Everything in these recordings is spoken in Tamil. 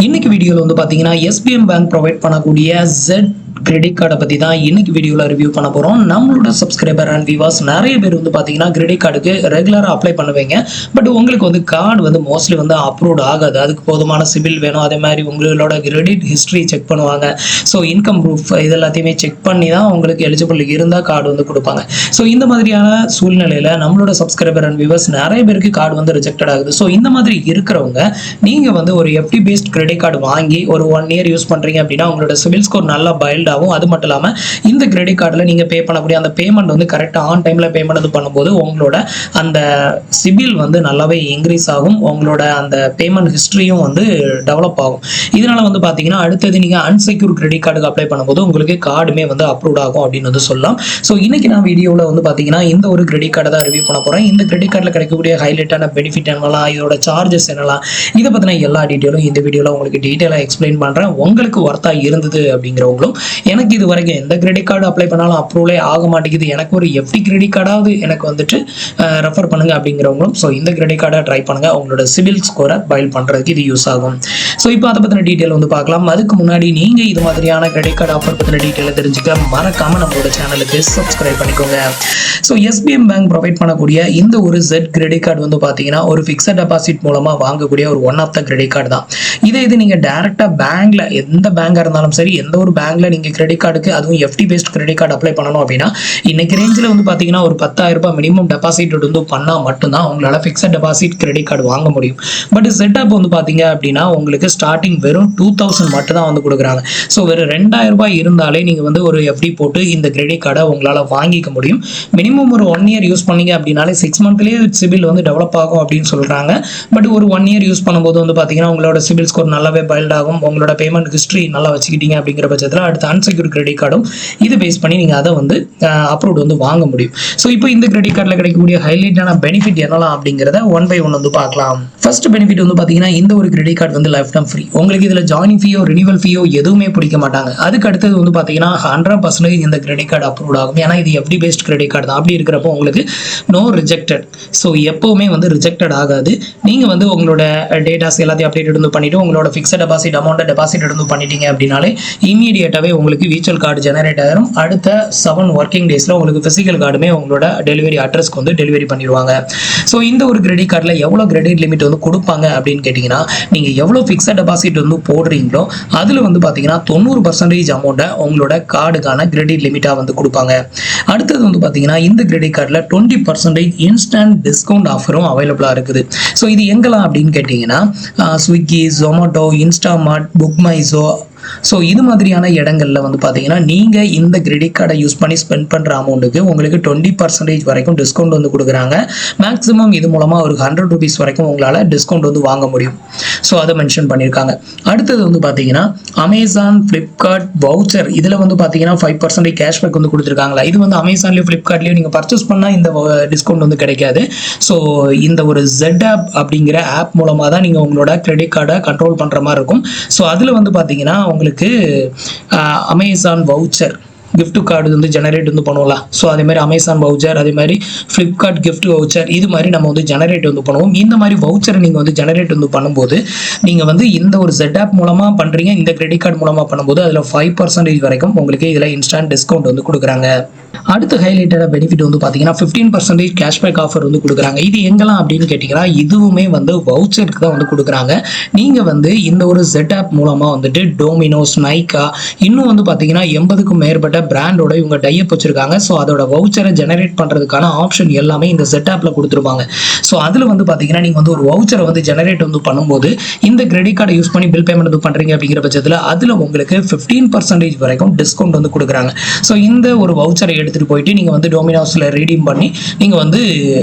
இன்னைக்கு வீடியோல வந்து பாத்தீங்கன்னா SBM பேங்க் ப்ரொவைட் பண்ணக்கூடிய Z கிரெடிட் கார்டை பத்தி தான் இன்னைக்கு வீடியோல ரிவ்யூ பண்ண போறோம். நம்மளோட சப்ஸ்கிரைபர் அண்ட் வியூவர்ஸ் நிறைய பேர் வந்து பாத்தீங்கன்னா கிரெடிட் கார்டுக்கு ரெகுலரா அப்ளை பண்ணுவீங்க. பட் உங்களுக்கு வந்து கார்டு வந்து மோஸ்ட்லி வந்து அப்ரூவ்ட் ஆகாது. அதுக்கு போதுமான சிபில் வேணும். அதே மாதிரி உங்களோட கிரெடிட் ஹிஸ்டரி செக் பண்ணுவாங்க. ஸோ இன்கம் ப்ரூஃப் இது எல்லாத்தையுமே செக் பண்ணி தான் உங்களுக்கு எலிஜிபிள் இருந்தால் கார்டு வந்து கொடுப்பாங்க. ஸோ இந்த மாதிரியான சூழ்நிலையில நம்மளோட சப்ஸ்கிரைபர் அண்ட் வியூவர்ஸ் நிறைய பேருக்கு கார்டு வந்து ரிஜெக்டட் ஆகுது. ஸோ இந்த மாதிரி இருக்கிறவங்க நீங்க வந்து ஒரு FD பேஸ்ட் கிரெடிட் கார்டு வாங்கி ஒரு 1 year யூஸ் பண்றீங்க அப்படின்னா உங்களோட சிபில் ஸ்கோர் நல்லா பைல்ட் ஆகும். அது மட்டும் இல்லாம இந்த கிரெடிட் கார்டுல நீங்க பே பண்ணக்கூடிய அந்த பேமெண்ட் வந்து கரெக்டா ஆன் டைம்ல பேமெண்ட் வந்து பண்ணும்போது உங்களோட அந்த சிபில் வந்து நல்லாவே இன்க்ரீஸ் ஆகும். உங்களோட அந்த பேமெண்ட் ஹிஸ்டரியும் வந்து டெவலப் ஆகும். இதனால வந்து பாத்தீங்கன்னா அடுத்தது நீங்க அன்செக்யூர் கிரெடிட் கார்டுக்கு அப்ளை பண்ணும்போது உங்களுக்கு கார்டுமே வந்து அப்ரூவ் ஆகும் அப்படின்னு வந்து சொல்லலாம். ஸோ இன்னைக்கு நான் வீடியோவில் வந்து பாத்தீங்கன்னா இந்த ஒரு கிரெடிட் கார்டை தான் ரிவ்யூ பண்ண போறேன். இந்த கிரெடிட் கார்டில் கிடைக்கக்கூடிய ஹைலைட்டான பெனிஃபிட் என்னலாம், இதோட சார்ஜஸ் என்னலாம், இதை பத்தின எல்லா டீட்டெயிலும் இந்த வீடியோவில் உங்களுக்கு டீட்டெயிலாக எக்ஸ்பிளைன் பண்றேன். உங்களுக்கு ஒர்த்தா இருந்தது அப்படிங்கிறவங்களும் எனக்கு இது வரைக்கும் எந்த கிரெடிட் கார்டு அப்ளை பண்ணாலும் அப்ரூவலே ஆக மாட்டேங்குது, எனக்கு ஒரு FD கிரெடிட் கார்டாவது எனக்கு வந்துட்டு ரெஃபர் பண்ணுங்க அப்படிங்கிறவங்களும் ஸோ இந்த கிரெடிட் கார்டை ட்ரை பண்ணுங்க. உங்களோட சிபில் ஸ்கோரை பைல் பண்றதுக்கு இது யூஸ் ஆகும். ஸோ இப்போ அதை பத்தின டீட்டெயில் வந்து பார்க்கலாம். அதுக்கு முன்னாடி நீங்க இது மாதிரியான கிரெடிட் கார்டு ஆஃபர் பத்தின டீட்டெயிலை தெரிஞ்சுக்க மறக்காம நம்மளோட சேனலுக்கு சப்ஸ்கிரைப் பண்ணிக்கோங்க. ஸோ SBM பேங்க் ப்ரொவைட் பண்ணக்கூடிய இந்த ஒரு Z கிரெடிட் கார்டு வந்து பாத்தீங்கன்னா ஒரு ஃபிக்ஸட் டெபாசிட் மூலமா வாங்கக்கூடிய ஒரு one of the credit card தான். இது நீங்க டைரக்டா பேங்க்ல எந்த பேங்கா இருந்தாலும் சரி, எந்த ஒரு பேங்க்ல நீங்க கிரெடிட் கார்டுக்கு அதுவும் FD based credit card apply பண்ணணும் அப்படின்னா இன்னைக்கு ரேஞ்சில் வந்து பாத்தீங்கன்னா ஒரு 10,000 ரூபாய் மினிமம் டெபாசிட் வந்து பண்ணா மட்டும்தான் உங்களால ஃபிக்ஸட் டெபாசிட் கிரெடிட் கார்டு வாங்க முடியும். பட் செட்டப் வந்து பாத்தீங்க அப்படின்னா உங்களுக்கு ஸ்டார்டிங் வெறும் 2,000 மட்டும் தான் வந்து கொடுக்குறாங்க. ஸோ வெறும் 2,000 ரூபாய் இருந்தாலே நீங்க வந்து ஒரு FD போட்டு இந்த கிரெடிட் கார்டை உங்களால வாங்கிக்க முடியும். மினிமம் ஒரு 1 year யூஸ் பண்ணீங்க அப்படின்னாலே 6 month்லயே சிபில் வந்து டெவலப் ஆகும் அப்படின்னு சொல்றாங்க. பட் ஒரு 1 year யூஸ் பண்ணும்போது வந்து பாத்தீங்கன்னா உங்களோட சிபில் ஸ்கோர் நல்லாவே பைல்ட் ஆகும். உங்களோட பேமெண்ட் ஹிஸ்டரி நல்லா வச்சுக்கிட்டீங்க அப்படிங்கிற பட்சத்தில் அடுத்த அன்செக்யூர் கிரெடிட் கார்டும் இது பேஸ் பண்ணி நீங்க அதை வந்து அப்ரூவ் வந்து வாங்க முடியும். ஸோ இப்போ இந்த கிரெடிட் கார்டில் கிடைக்கக்கூடிய ஹைலைட்டான பெனிஃபிட் என்னலாம் அப்படிங்கிறத 1 by 1 வந்து பார்க்கலாம். ஃபர்ஸ்ட் பெனிஃபிட் வந்து பாத்தீங்கன்னா இந்த ஒரு கிரெடிட் கார்டு வந்து லைஃப் டைம் ஃப்ரீ. உங்களுக்கு இதுல ஜாயினிங் ஃபீயோ ரினிவல் ஃபீயோ எதுவுமே பிடிக்க மாட்டாங்க. அதுக்கு அடுத்தது வந்து பாத்தீங்கன்னா 100% இந்த கிரெடிட் கார்டு அப்ரூவ் ஆகும். ஏன்னா இது FD பேஸ்ட் கிரெடிட் கார்டு தான். அப்படி இருக்கிறப்போ உங்களுக்கு நோ ரிஜெக்டட். ஸோ எப்பவுமே வந்து ரிஜெக்டட் ஆகாது. நீங்க வந்து உங்களோட டேட்டாஸ் எல்லாத்தையும் அப்டேட் வந்து பண்ணிட்டு உங்களோட ஃபிக்ஸட் டெபாசிட் அமௌண்ட்டை டெபாசிட் வந்து பண்ணிட்டீங்க அப்படின்னாலே இமீடியட்டாவே உங்களுக்கு விர்ச்சுவல் கார்டு ஜெனரேட் ஆகும். அடுத்த 7 ஒர்க்கிங் டேஸ்ல உங்களுக்கு பிசிக்கல் கார்டுமே உங்களோட டெலிவரி அட்ரஸ்க்கு வந்து டெலிவரி பண்ணிடுவாங்க. ஸோ இந்த ஒரு கிரெடிட் கார்டில் எவ்வளோ கிரெடிட் லிமிட் வந்து கொடுப்பாங்க அப்படின்னு கேட்டிங்கன்னா நீங்கள் எவ்வளோ ஃபிக்ஸட் டெபாசிட் வந்து போடுறீங்களோ அதில் வந்து பார்த்தீங்கன்னா 90% அமௌண்ட்டை உங்களோட கார்டுக்கான கிரெடிட் லிமிட்டாக வந்து கொடுப்பாங்க. அடுத்தது வந்து பார்த்தீங்கன்னா இந்த கிரெடிட் கார்டில் 20% இன்ஸ்டன்ட் டிஸ்கவுண்ட் ஆஃபரும் அவைலபிளாக இருக்குது. ஸோ இது எங்கெல்லாம் அப்படின்னு கேட்டிங்கன்னா ஸ்விக்கி, ஜொமேட்டோ, இன்ஸ்டாமார்ட், புக்மைஸோ, ஸோ இது மாதிரியான இடங்கள்ல வந்து பார்த்தீங்கன்னா நீங்க இந்த கிரெடிட் கார்டை யூஸ் பண்ணி ஸ்பெண்ட் பண்ற அமௌண்ட்டுக்கு உங்களுக்கு 20% வரைக்கும் டிஸ்கவுண்ட் வந்து கொடுக்குறாங்க. மேக்ஸிமம் இது மூலமா ஒரு 100 rupees வரைக்கும் உங்களால டிஸ்கவுண்ட் வந்து வாங்க முடியும். ஸோ அதை மென்ஷன் பண்ணியிருக்காங்க. அடுத்தது வந்து பார்த்தீங்கன்னா அமேசான், ஃப்ளிப்கார்ட் வவுச்சர் இதில் வந்து பார்த்தீங்கன்னா 5% கேஷ்பேக் வந்து கொடுத்துருக்காங்களா. இது வந்து அமேசான்லேயும் ஃப்ளிப்கார்ட்லேயும் நீங்கள் பர்ச்சேஸ் பண்ணால் இந்த டிஸ்கவுண்ட் வந்து கிடைக்காது. ஸோ இந்த ஒரு Z ஆப் அப்படிங்கிற ஆப் மூலமாக தான் நீங்கள் உங்களோட கிரெடிட் கார்டை கண்ட்ரோல் பண்ணுற மாதிரி இருக்கும். ஸோ அதில் வந்து பார்த்தீங்கன்னா உங்களுக்கு அமேசான் வவுச்சர் கிஃப்ட் கார்டு வந்து ஜெனரேட் வந்து பண்ணுவோம்ல. ஸோ அதே மாதிரி அமேசான் வவுச்சர், அதே மாதிரி ஃப்ளிப்கார்ட் கிஃப்ட் வவுச்சர் இது மாதிரி நம்ம வந்து ஜெனரேட் வந்து பண்ணுவோம். இந்த மாதிரி வவுச்சரை நீங்கள் வந்து ஜெனரேட் வந்து பண்ணும்போது நீங்கள் வந்து இந்த ஒரு Z ஆப் மூலமாக பண்ணுறீங்க, இந்த கிரெடிட் கார்டு மூலமாக பண்ணும்போது அதில் 5% வரைக்கும் உங்களுக்கு இதில் இன்ஸ்டன்ட் டிஸ்கவுண்ட் வந்து கொடுக்குறாங்க. அடுத்த ஹைலைட்டான பெனிஃபிட் வந்து பார்த்தீங்கன்னா 15% கேஷ்பேக் ஆஃபர் வந்து கொடுக்குறாங்க. இது எங்கெல்லாம் அப்படின்னு கேட்டிங்கன்னா இதுவுமே வந்து வவுச்சருக்கு தான் வந்து கொடுக்குறாங்க. நீங்கள் வந்து இந்த ஒரு Z ஆப் மூலமாக வந்துட்டு டோமினோஸ், நைக்கா இன்னும் வந்து பார்த்தீங்கன்னா 80க்கும் மேற்பட்ட பிராண்டோட இவங்க டைப் வச்சிருக்காங்க. ஸோ அதோட வவுச்சரை ஜெனரேட் பண்ணுறதுக்கான ஆப்ஷன் எல்லாமே இந்த Z ஆப்பில் கொடுத்துருப்பாங்க. ஸோ அதில் வந்து பார்த்தீங்கன்னா நீங்கள் வந்து ஒரு வவுச்சரை வந்து ஜெனரேட் வந்து பண்ணும்போது இந்த கிரெடிட் கார்டை யூஸ் பண்ணி பில் பேமெண்ட் வந்து பண்ணுறீங்க அப்படிங்கிற பட்சத்தில் அதில் உங்களுக்கு 15% வரைக்கும் டிஸ்கவுண்ட் வந்து கொடுக்குறாங்க. ஸோ இந்த ஒரு வவுச்சரை எடுத்துகிட்டு போயிட்டு நீங்கள் வந்து டோமினோஸில் ரீடீம் பண்ணி நீங்கள் வந்து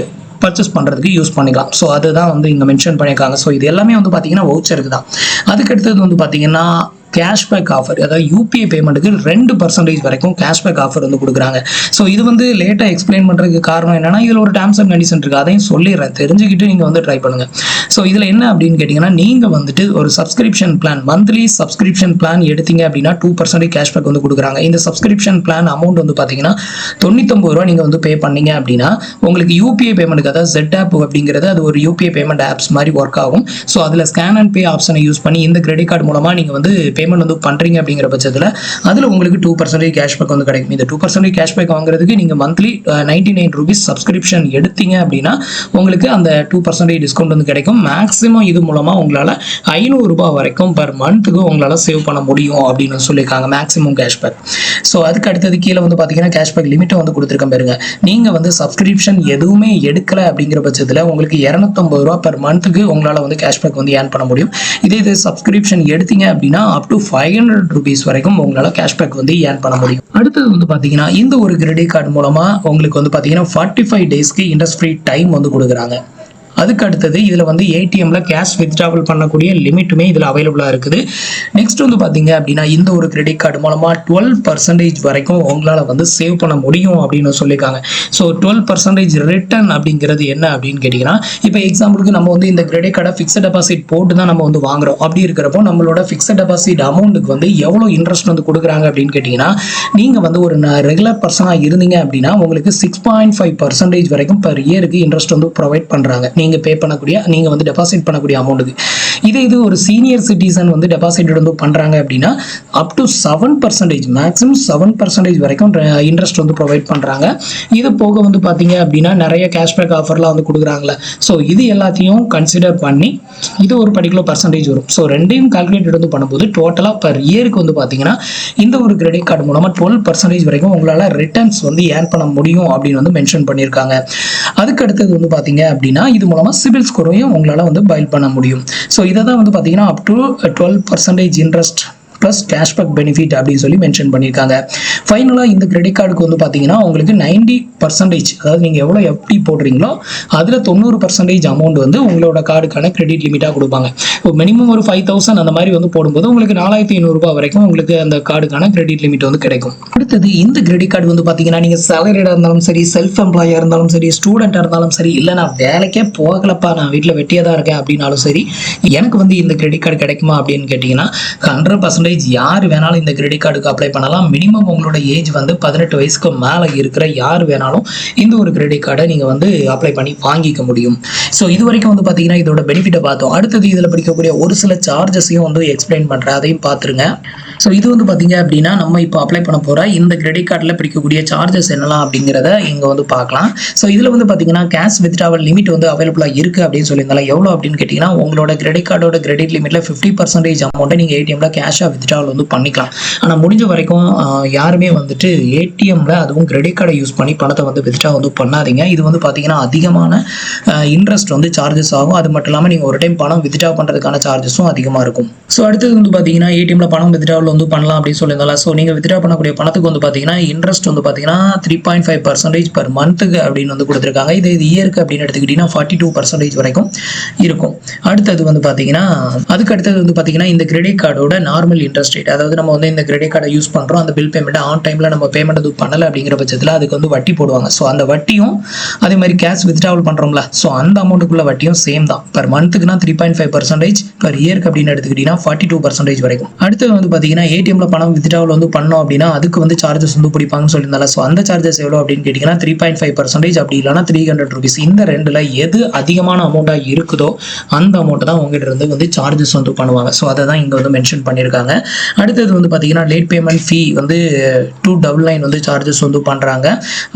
பர்ச்சேஸ் பண்ணுறதுக்கு யூஸ் பண்ணிக்கலாம். ஸோ அதுதான் வந்து இங்கே மென்ஷன் பண்ணியிருக்காங்க. ஸோ இது எல்லாமே வந்து பார்த்தீங்கன்னா வவுச்சருக்கு தான். அதுக்கு அடுத்தது வந்து பார்த்தீங்கன்னா கேஷ்பேக் ஆஃபர், அதாவது யூபிஐ பேமெண்ட்டுக்கு 2% வரைக்கும் கேஷ்பேக் ஆஃபர் வந்து கொடுக்குறாங்க. ஸோ இது வந்து லேட்டாக எக்ஸ்பிளைன் பண்ணுறதுக்கு காரணம் என்னன்னா, இதில் ஒரு டேர்ம்ஸ் அண்ட் கண்டிஷன் இருக்குது, அதையும் சொல்லிடுறேன், தெரிஞ்சுக்கிட்டு நீங்கள் வந்து ட்ரை பண்ணுங்கள். ஸோ இதில் என்ன அப்படின்னு கேட்டிங்கன்னா, நீங்கள் வந்துட்டு ஒரு subscription plan, monthly subscription plan எடுத்தீங்க அப்படின்னா 2% கேஷ்பேக் வந்து கொடுக்குறாங்க. இந்த சப்ஸ்கிரிப்ஷன் பிளான் அமௌண்ட் வந்து பார்த்தீங்கன்னா 99 ரூபா நீங்கள் வந்து பே பண்ணீங்க அப்படின்னா உங்களுக்கு யூபிஐ பேமெண்ட்டுக்கு, அதாவது ஜெட் ஆப் அப்படிங்கிறது அது ஒரு யூபிஐ பேமெண்ட் ஆப்ஸ் மாதிரி ஒர்க் ஆகும். ஸோ அதில் ஸ்கேன் அண்ட் பே ஆப்ஷனை யூஸ் பண்ணி இந்த கிரெடிட் கார்டு மூலமாக நீங்கள் வந்து பேமெண்ட் வந்து பண்ணுறீங்க அப்படிங்கிற பட்சத்தில் அதில் உங்களுக்கு 2% கேஷ்பேக் வந்து கிடைக்கும். இந்த 2% கேஷ்பேக் வாங்குறதுக்கு நீங்கள் மந்த்லி 99 ரூபீஸ் சப்ஸ்கிரிப்ஷன் எடுத்தீங்க அப்படின்னா உங்களுக்கு அந்த 2% டிஸ்கவுண்ட் வந்து கிடைக்கும். மேக்ஸிமம் இது மூலமாக உங்களால் 500 ரூபாய் வரைக்கும் பர் மந்த்துக்கு உங்களால் சேவ் பண்ண முடியும் அப்படின்னு சொல்லியிருக்காங்க, மேக்ஸிமம் கேஷ்பேக். ஸோ அதுக்கு அடுத்தது கீழே வந்து பார்த்தீங்கன்னா கேஷ்பேக் லிமிட்டை வந்து கொடுத்துருக்கேன் பாருங்க. நீங்கள் வந்து சப்ஸ்கிரிப்ஷன் எதுவுமே எடுக்கலை அப்படிங்கிற பட்சத்தில் உங்களுக்கு 250 ரூபா பர் மந்த்துக்கு உங்களால் வந்து கேஷ்பேக் வந்து ஏர்ன் பண்ண முடியும். இது சப்ஸ்கிரிப்ஷன் எடுத்தீங்க அப்படின்னா அப் டு 500 ரூபீஸ் வரைக்கும் உங்களால் கேஷ்பேக் வந்து ஏர்ன் பண்ண முடியும். அடுத்தது வந்து பார்த்தீங்கன்னா இந்த ஒரு கிரெடிட் கார்டு மூலமாக உங்களுக்கு வந்து பார்த்தீங்கன்னா 45 டேஸ்க்கு இன்ட்ரெஸ்ட் ஃப்ரீ டைம் வந்து கொடுக்குறாங்க. அதுக்கு அடுத்தது இதில் வந்து ஏடிஎம்ல கேஷ் வித்ட்ராவல் பண்ணக்கூடிய லிமிட்டுமே இதில் அவைலபிளாக இருக்குது. நெக்ஸ்ட் வந்து பார்த்தீங்க அப்படின்னா இந்த ஒரு கிரெடிட் கார்டு மூலமாக 12% வரைக்கும் உங்களால் வந்து சேவ் பண்ண முடியும் அப்படின்னு சொல்லியிருக்காங்க. ஸோ 12% ரிட்டர்ன் அப்படிங்கிறது என்ன அப்படின்னு கேட்டிங்கன்னா, இப்போ எக்ஸாம்பிளுக்கு நம்ம வந்து இந்த கிரெடிட் கார்டை ஃபிக்ஸட் டெபாசிட் போட்டு தான் நம்ம வந்து வாங்குறோம். அப்படி இருக்கிறப்போ நம்மளோட ஃபிக்ஸட் டெபாசிட் அமௌண்ட்டுக்கு வந்து எவ்வளோ இன்ட்ரெஸ்ட் வந்து கொடுக்குறாங்க அப்படின்னு கேட்டிங்கன்னா, நீங்கள் வந்து ஒரு ரெகுலர் பர்சனாக இருந்தீங்க அப்படின்னா உங்களுக்கு 6.5% வரைக்கும் பர் இயருக்கு இன்ட்ரெஸ்ட் வந்து ப்ரொவைட் பண்ணுறாங்க. நீங்கள் பே பண்ணக்கூடிய, நீங்கள் வந்து டெபாசிட் பண்ணக்கூடிய அமௌண்ட்டுக்கு. இது ஒரு சீனியர் சிட்டிசன் வந்து டெபாசிட் வந்து பண்ணுறாங்க அப்படின்னா அப் டு 7%, மேக்ஸிமம் 7% வரைக்கும் இன்ட்ரெஸ்ட் வந்து ப்ரொவைட் பண்ணுறாங்க. இது போக வந்து பார்த்தீங்க அப்படின்னா நிறைய கேஷ்பேக் ஆஃபர்லாம் வந்து கொடுக்குறாங்களே. ஸோ இது எல்லாத்தையும் கன்சிடர் பண்ணி இது ஒரு பர்டிகுலர் பர்சன்டேஜ் வரும். ஸோ ரெண்டையும் கால்குலேட் வந்து பண்ணும்போது டோட்டலாக பர் இயருக்கு வந்து பார்த்தீங்கன்னா இந்த ஒரு கிரெடிட் கார்டு மூலமாக 12% வரைக்கும் உங்களால் ரிட்டர்ன்ஸ் வந்து ஏர்ன் பண்ண முடியும் அப்படின்னு வந்து மென்ஷன் பண்ணியிருக்காங்க. அதுக்கு அடுத்தது வந்து பார்த்தீங்க அப்படின்னா இது மூலமாக சிபில் ஸ்கோரையும் உங்களால் வந்து பைல் பண்ண முடியும். ஸோ இதை தான் வந்து பார்த்தீங்கன்னா up to 12% interest plus cashback benefit அப்படின்னு சொல்லி மென்ஷன் பண்ணியிருக்காங்க. ஃபைனலாக இந்த கிரெடிட் கார்டுக்கு வந்து பார்த்தீங்கன்னா உங்களுக்கு 90%, அதாவது நீங்கள் எவ்வளோ எஃப்டி போடுறீங்களோ அதில் 90% அமௌண்ட் வந்து உங்களோட கார்டுக்கான கிரெடிட் லிமிட்டாக கொடுப்பாங்க. மினிமம் ஒரு 5000 அந்த மாதிரி வந்து போடும்போது உங்களுக்கு 4500 ரூபாய் வரைக்கும் உங்களுக்கு அந்த கார்டுக்கான கிரெடிட் லிமிட் வந்து கிடைக்கும். அடுத்தது இந்த கிரெடிட் கார்டு வந்து பார்த்தீங்கன்னா நீங்கள் சேலரியாக இருந்தாலும் சரி, செல்ஃப் எம்ப்ளாயாக இருந்தாலும் சரி, ஸ்டூடெண்ட்டாக இருந்தாலும் சரி, இல்லை நான் வேலைக்கே போகலப்பா நான் வீட்டில் வெட்டியாக தான் இருக்கேன் அப்படின்னாலும் சரி, எனக்கு வந்து இந்த கிரெடிட் கார்டு கிடைக்குமா அப்படின்னு கேட்டிங்கன்னா 100% யார் வேணாலும் இந்த கிரெடிட் கார்டுக்கு அப்ளை பண்ணலாம். மினிமம் உங்களோட ஏஜ் வந்து 18 வயசுக்கு மேலே இருக்கிற யார் வேணாலும் இந்த ஒரு கிரெடிட் கார்டை நீங்கள் வந்து அப்ளை பண்ணி வாங்கிக்க முடியும். ஸோ இது வரைக்கும் வந்து பார்த்தீங்கன்னா இதோட பெனிஃபிட்டை பார்த்தோம். அடுத்தது இதில் பிடிக்கக்கூடிய ஒரு சில சார்ஜஸையும் வந்து எக்ஸ்பிளைன் பண்ணுறேன், அதையும் பார்த்துருங்க. ஸோ இது வந்து பார்த்தீங்க அப்படின்னா நம்ம இப்போ அப்ளை பண்ண போகிற இந்த கிரெடிட் கார்டில் பிடிக்கக்கூடிய சார்ஜஸ் என்னலாம் அப்படிங்கிறத இங்கே வந்து பார்க்கலாம். ஸோ இதில் வந்து பார்த்தீங்கன்னா கேஷ் வித்ட்ராவல் லிமிட் வந்து அவைலபிளாக இருக்குது அப்படின்னு சொல்லியிருந்தாலும் எவ்வளோ அப்படின்னு கேட்டிங்கன்னா உங்களோட கிரெடிட் கார்டோட கிரெடிட் லிமிட்டில் 50% அமௌண்ட்டை நீங்கள் ஏடிஎம்ல கேஷாக வித்ட்ராவல் வந்து பண்ணிக்கலாம். ஆனால் முடிஞ்ச வரைக்கும் யாருமே வந்துட்டு ஏடிஎம்ல அதுவும் கிரெடிட் கார்டை யூஸ் பண்ணி பணத்தை வந்து வித்ட்ரா வந்து பண்ணாதீங்க. இது வந்து பார்த்தீங்கன்னா அதிகமான இன்ட்ரெஸ்ட் வந்து சார்ஜஸ் ஆகும். அது மட்டும் இல்லாமல் நீங்கள் ஒரு டைம் பணம் வித்ட்ரா பண்ணுறதுக்கான சார்ஜஸும் அதிகமாக இருக்கும். ஸோ அடுத்தது வந்து பார்த்தீங்கன்னா ஏடிஎம்ல பணம் வித்ட்ராவல் வந்து பண்ணலாம் அப்படின்னு சொல்லியிருந்தாலும் ஸோ நீங்கள் வித்ட்ரா பண்ணக்கூடிய பணத்துக்கு வந்து பார்த்தீங்கன்னா இன்ட்ரெஸ்ட் வந்து பார்த்தீங்கன்னா 3.5% பர் மந்த்துக்கு அப்படின்னு வந்து கொடுத்துருக்காங்க. இது இயருக்கு அப்படின்னு எடுத்துக்கிட்டிங்கன்னா 42% வரைக்கும் இருக்கும். அடுத்தது வந்து பார்த்தீங்கன்னா அதுக்கு அடுத்தது வந்து பார்த்தீங்கன்னா இந்த கிரெடிட் கார்டோட நார்மல் இன்ட்ரெஸ்ட் ரேட், அதாவது நம்ம வந்து இந்த கிரெடிட் கார்டை யூஸ் பண்ணுறோம், அந்த பில் பேமெண்ட்டை ஆன் டைமில் நம்ம பேமெண்ட் அது பண்ணலை அப்படிங்கிற பட்சத்தில் அதுக்கு வந்து வட்டி போடுவாங்க. ஸோ அந்த வட்டியும் அதே மாதிரி கேஷ் வித்ட்ராவல் பண்ணுறோம்ல, ஸோ அந்த அமௌண்ட்டுக்குள்ள வட்டியும் சேம் தான். பர் மந்த்துக்குனா 3.5%, பர் இயருக்கு அப்படின்னு எடுத்துக்கிட்டிங்கன்னா 42% வரைக்கும். அடுத்தது வந்து பார்த்தீங்கன்னா ஏடிஎம்ல பணம் வித்ட்ராவல் வந்து பண்ணோம் அப்படின்னா அதுக்கு வந்து சார்ஜஸ் வந்து பிடிப்பாங்கன்னு சொல்லியிருந்தால. ஸோ அந்த சார்ஜஸ் எவ்வளோ அப்படின்னு கேட்டிங்கன்னா 3.5% அப்படி இல்லைனா 300 ரூபீஸ். இந்த ரெண்டில் எது அதிகமான அமௌண்ட்டாக இருக்குதோ அந்த அமௌண்ட்டு தான் உங்ககிட்ட இருந்து வந்து சார்ஜஸ் வந்து பண்ணுவாங்க. ஸோ அதை தான் இங்கே வந்து மென்ஷன் பண்ணியிருக்காங்க. அடுத்தது வந்து பார்த்தீங்கன்னா லேட் பேமெண்ட் ஃபீ வந்து 299 வந்து சார்ஜஸ் வந்து பண்ணுறாங்க.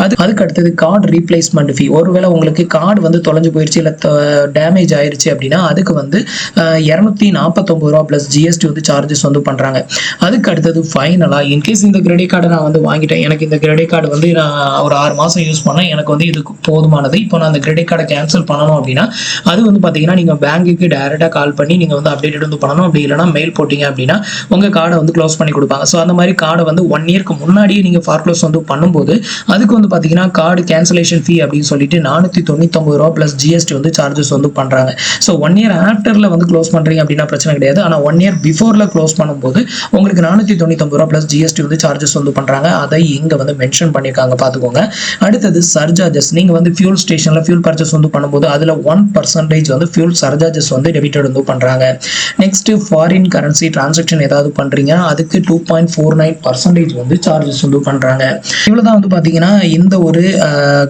அதுக்கு அடுத்தது கார்டு ரீப்ளேஸ்மெண்ட் ஃபீ, ஒருவேளை உங்களுக்கு கார்டு வந்து தொலைஞ்சு போயிடுச்சு இல்லை டேமேஜ் ஆயிடுச்சு அப்படின்னா அதுக்கு வந்து 249 ரூபா ப்ளஸ் ஜிஎஸ்டி வந்து சார்ஜஸ் வந்து பண்ணுறாங்க. அதுக்கு அடுத்தது ஃபைனலாக இன்கேஸ் இந்த கிரெடிட் கார்டை நான் வந்து வாங்கிட்டேன், எனக்கு இந்த கிரெடிட் கார்டு வந்து நான் ஒரு 6 மாதம் யூஸ் பண்ணேன், எனக்கு வந்து இதுக்கு போதுமானது, இப்போ நான் அந்த கிரெடிட் கார்டை கேன்சல் பண்ணணும் அப்படின்னா அது வந்து பார்த்தீங்கன்னா நீங்கள் பேங்க்குக்கு டைரெக்டாக கால் பண்ணி நீங்கள் வந்து அப்டேட் வந்து பண்ணணும். அப்படி இல்லைனா மெயில் போட்டிங்க அப்படின்னா உங்கள் கார்டை வந்து க்ளோஸ் பண்ணி கொடுப்பாங்க. ஸோ அந்த மாதிரி கார்டை வந்து 1 இயர்க்கு முன்னாடியே நீங்கள் ஃபார்க்ளோஸ் வந்து பண்ணும்போது அதுக்கு வந்து பார்த்தீங்கன்னா கார்டு கேன்சலேஷன் ஃபீ அப்படின்னு சொல்லிட்டு ₹499 ப்ளஸ் ஜிஎஸ்டி வந்து சார்ஜஸ் வந்து பண்ணுறாங்க. ஸோ 1 இயர் ஆஃப்டரில் வந்து க்ளோஸ் பண்ணுறீங்க அப்படின்னா பிரச்சனை கிடையாது. ஆனால் 1 இயர் பிஃபோரில் க்ளோஸ் பண்ணும்போது உங்களுக்கு ₹499 ப்ளஸ் ஜிஎஸ்டி வந்து சார்ஜஸ் வந்து பண்ணுறாங்க. அதை இங்கே வந்து மென்ஷன் பண்ணியிருக்காங்க, பார்த்துக்கோங்க. அடுத்தது சர்ஜார்ஜஸ். நீங்கள் வந்து ஃபியூல் ஸ்டேஷனில் ஃபியூல் பர்ச்சேஸ் வந்து பண்ணும்போது அதில் 1% வந்து ஃபியூல் சர்ஜார்ஜஸ் வந்து டெபிட்டட் வந்து பண்ணுறாங்க. நெக்ஸ்ட் ஃபாரின் கரன்சி டிரான்சாக்ஷன் ஏதாவது பண்ணுறீங்க அதுக்கு 2.49% வந்து சார்ஜஸ் வந்து பண்ணுறாங்க. இவ்வளோ தான் வந்து பார்த்தீங்கன்னா இந்த ஒரு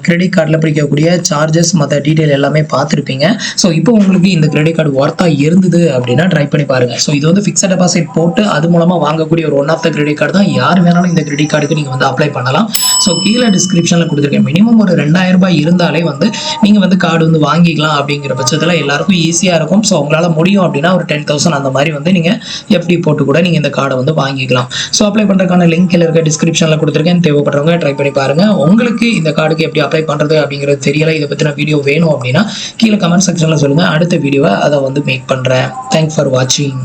கிரெடிட் கார்டில் பிடிக்கக்கூடிய சார்ஜஸ் மற்ற டீட்டெயில் எல்லாமே பார்த்துருப்பீங்க. ஸோ இப்போ உங்களுக்கு இந்த கிரெடிட் கார்டு ஒர்த்தாக இருந்தது அப்படின்னா ட்ரை பண்ணி பாருங்கள். ஸோ இது வந்து ஃபிக்ஸட் டெபாசிட் போட்டு அது மூலமாக வாங்கக்கூடிய ஒரு one of the credit card தான். யார் வேணாலும் இந்த கிரெடிட் கார்டுக்கு நீங்கள் வந்து அப்ளை பண்ணலாம். ஸோ கீழே டிஸ்கிரிப்ஷனில் கொடுத்துருக்கேன். மினிமம் ஒரு ₹2000 இருந்தாலே வந்து நீங்கள் வந்து கார்டு வந்து வாங்கிக்கலாம். அப்படிங்கிற பட்சத்தில் எல்லாருக்கும் ஈஸியாக இருக்கும். ஸோ உங்களால் முடியும் அப்படின்னா ஒரு 10,000 அந்த மாதிரி வந்து நீங்கள் எஃப்டி போட்டு கூட நீங்கள் இந்த கார்டை வந்து வாங்கிக்கலாம். ஸோ அப்ளை பண்ணுறதுக்கான லிங்க் கீழே இருக்க டிஸ்கிரிப்ஷனில் கொடுத்துருக்கேன். தேவைப்படுறவங்க ட்ரை பண்ணி பாருங்கள். உங்களுக்கு இந்த கார்டுக்கு எப்படி அப்ளை பண்ணுறது அப்படிங்கிறது தெரியல, இதை பற்றின வீடியோ வேணும் அப்படின்னா கீழே கமெண்ட் செக்ஷனில் சொல்லுங்கள். அடுத்த வீடியோவை அதை வந்து மேக் பண்ணுறேன். தேங்க்ஸ் ஃபார் வாட்சிங்.